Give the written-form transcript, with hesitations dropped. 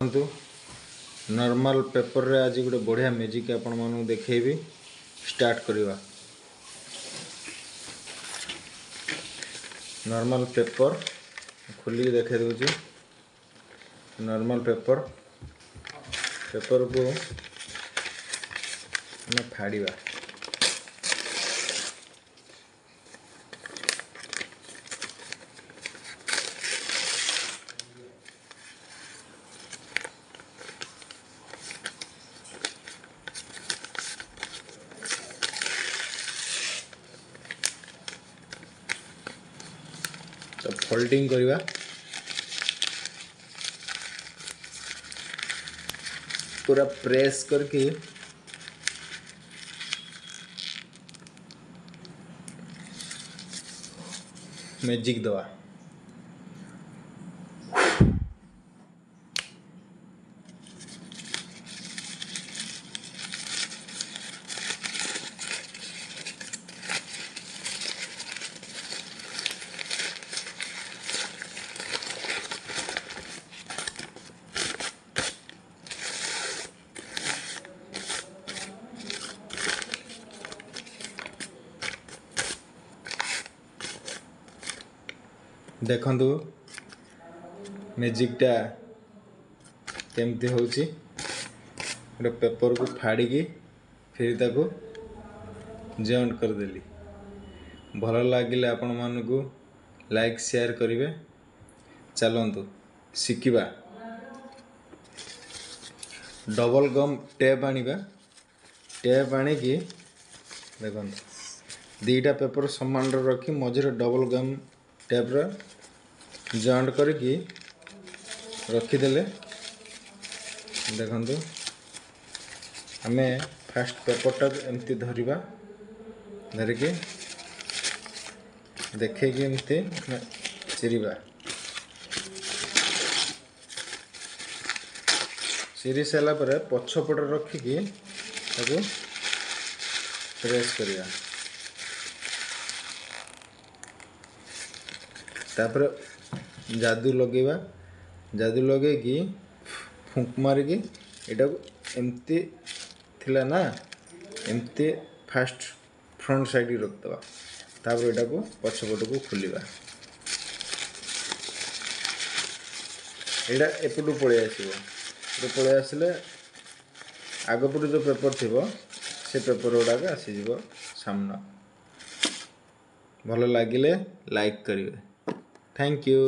Normal paper रे आज गोटे बढ़िया मैजिक आपण मानू देखेबी। स्टार्ट करवा। नॉर्मल पेपर खोलिक देखे दूची। नॉर्मल पेपर को हमें फाड़िबा। तो फोल्डिंग करवा। पूरा प्रेस करके मैजिक दवा। देखंतु मैजिकटा केमती होची। गोटे पेपर को फाड़ी की फिर ताको जॉइंट कर देली। भल लागिले आपण मानकु लाइक शेयर करिवे। चलंतु शिकिबा। डबल गम टेप आनिबा। टेप आनी की देखंतु दीटा पेपर समान रखी मझिरे डबल गम टेप रा जॉइंट करके रखीदेले। देखंतु आमे फास्ट पेपरटा एमती धरिबा। धरिके देखे कि एमती चिरिबा। चिरी सारा पर पछपट रखिकी ताको प्रेस करिया। तापर जादू लगेबा। जादू लगे कि फुंक मारिकी एटा को एमती थिला ना एमती फास्ट फ्रंट साइड रख दवा। तापर एटा को पछपट को खोलिबा। एटा एपटू पळे आसीबो। तो पळे आसले आगपटू जो पेपर थिबो से पेपर गुडा का आसी जिवो सामना। भल लागिले लाइक करिवे। Thank you.